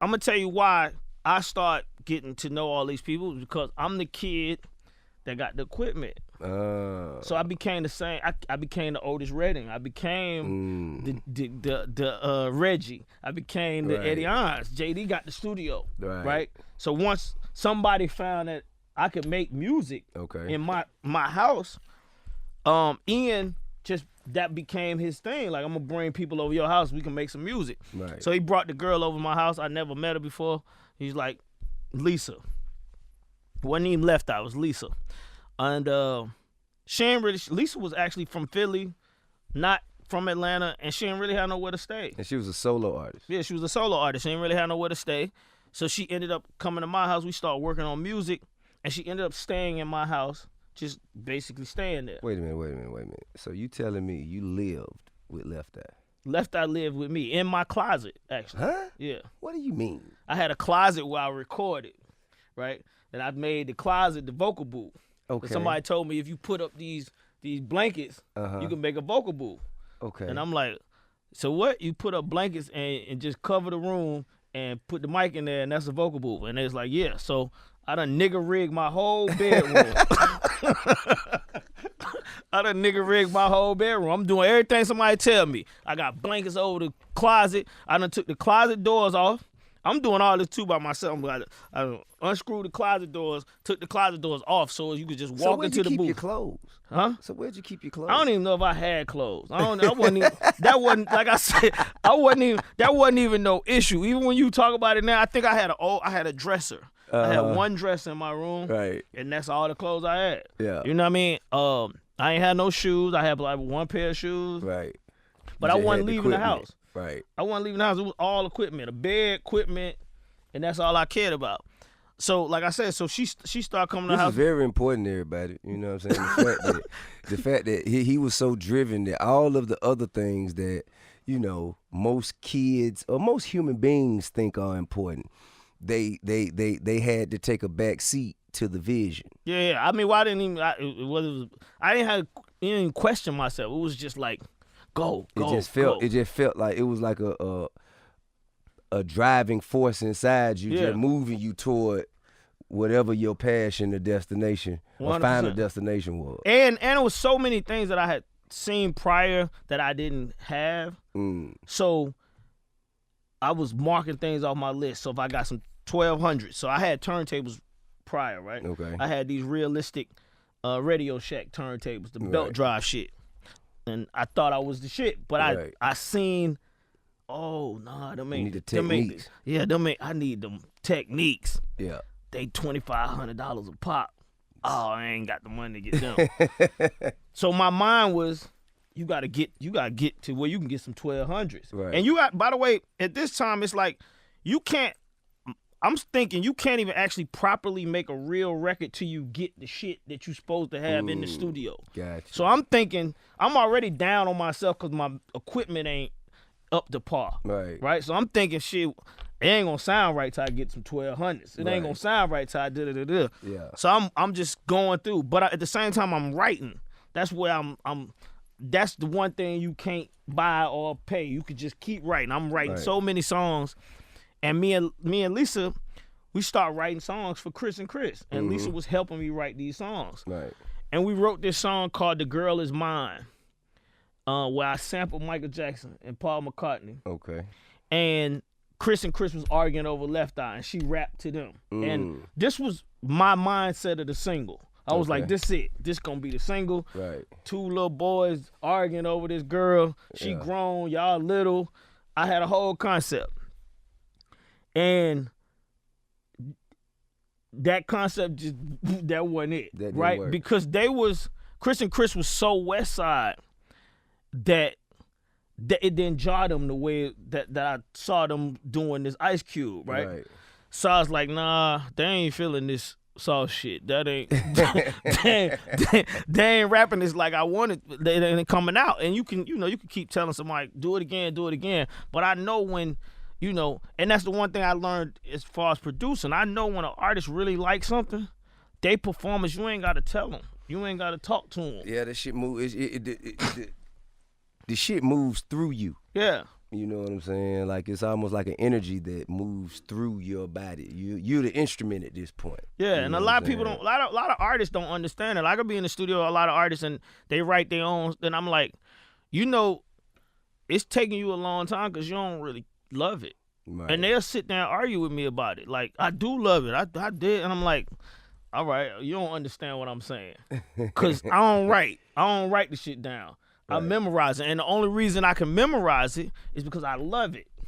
I'm gonna tell you why I start getting to know all these people, because I'm the kid that got the equipment. So I became the same. I became the Otis Redding. I became the Reggie. I became the Eddie Ons. JD got the studio. Right. So once somebody found that I could make music in my house, Ian just that became his thing. Like, I'm gonna bring people over your house. We can make some music. Right. So he brought the girl over my house. I never met her before. He's like, Lisa. Wasn't even Left Eye. It was Lisa. And Lisa was actually from Philly, not from Atlanta, and she didn't really have nowhere to stay. And she was a solo artist. Yeah, she was a solo artist. She didn't really have nowhere to stay. So she ended up coming to my house. We started working on music, and she ended up staying in my house, just basically staying there. Wait a minute. So you telling me you lived with Left Eye? Left Eye lived with me in my closet, actually. Huh? Yeah. What do you mean? I had a closet where I recorded, right? And I made the closet the vocal booth. Okay. Somebody told me if you put up these blankets, you can make a vocal booth. Okay. And I'm like, so what? You put up blankets and just cover the room and put the mic in there, and that's a vocal booth. And it's like, yeah. So I done nigga rigged my whole bedroom. I'm doing everything somebody tell me. I got blankets over the closet. I done took the closet doors off. I'm doing all this too by myself. I unscrewed the closet doors, took the closet doors off so you could just walk into the booth. So where'd you keep your clothes? Huh? So where'd you keep your clothes? I don't even know if I had clothes. I wasn't even, like I said, that wasn't even no issue. Even when you talk about it now, I think I had a dresser. I had one dresser in my room. Right. And that's all the clothes I had. Yeah. You know what I mean? I ain't had no shoes. I had like one pair of shoes. Right. But I wasn't leaving the house. Right. I wasn't leaving the house. It was all equipment, a bed, equipment, and that's all I cared about. So, like I said, so she started coming to the house. This is very important to everybody. You know what I'm saying? The fact that he was so driven that all of the other things that, you know, most kids or most human beings think are important, they had to take a back seat to the vision. Yeah. I mean, I didn't even question myself. It was just like, go. It just felt like it was like a driving force inside you, just moving you toward whatever your passion or destination or 100%. Final destination was. And it was so many things that I had seen prior that I didn't have. So I was marking things off my list. So if I got some 1200, so I had turntables prior, right? Okay. I had these realistic Radio Shack turntables, the belt drive shit. And I thought I was the shit, but I seen, them ain't the techniques. I need them techniques. Yeah. They $2,500 a pop. Oh, I ain't got the money to get them. So my mind was, you gotta get to where you can get some 1200s. Right. And you got, by the way, at this time it's like I'm thinking you can't even actually properly make a real record till you get the shit that you're supposed to have in the studio. Gotcha. So I'm thinking I'm already down on myself because my equipment ain't up to par. Right. So I'm thinking shit, it ain't gonna sound right till I get some 1200s. It ain't gonna sound right till I da-da-da-da. Yeah. So I'm just going through, but at the same time I'm writing. That's where I'm. That's the one thing you can't buy or pay. You could just keep writing. I'm writing so many songs. And me and Lisa, we start writing songs for Chris and Chris. And Lisa was helping me write these songs. Right. And we wrote this song called The Girl Is Mine, where I sampled Michael Jackson and Paul McCartney. Okay. And Chris and Chris was arguing over Left Eye, and she rapped to them. And this was my mindset of the single. I was like, this it. This gonna be the single. Right. Two little boys arguing over this girl. She grown, y'all little. I had a whole concept. And that concept just that wasn't it, right? Work. Because Chris and Chris was so West Side that it didn't jar them the way that I saw them doing this Ice Cube, right? So I was like, nah, they ain't feeling this soft shit. That ain't they ain't rapping this like I wanted. They ain't coming out, and you can keep telling somebody do it again. But I know when. And that's the one thing I learned as far as producing. I know when an artist really likes something, they performance, you ain't got to tell them. You ain't got to talk to them. Yeah, that shit moves. The shit moves through you. Yeah. You know what I'm saying? Like it's almost like an energy that moves through your body. You're the instrument at this point. Yeah, and a lot of people don't. A lot of artists don't understand it. Like, I could be in the studio, a lot of artists, and they write their own. Then I'm like, it's taking you a long time because you don't really love it. Right. And they'll sit there and argue with me about it. Like, I do love it. I did, and I'm like, all right, you don't understand what I'm saying, because I don't write the shit down. Right. I memorize it, and the only reason I can memorize it is because I love it.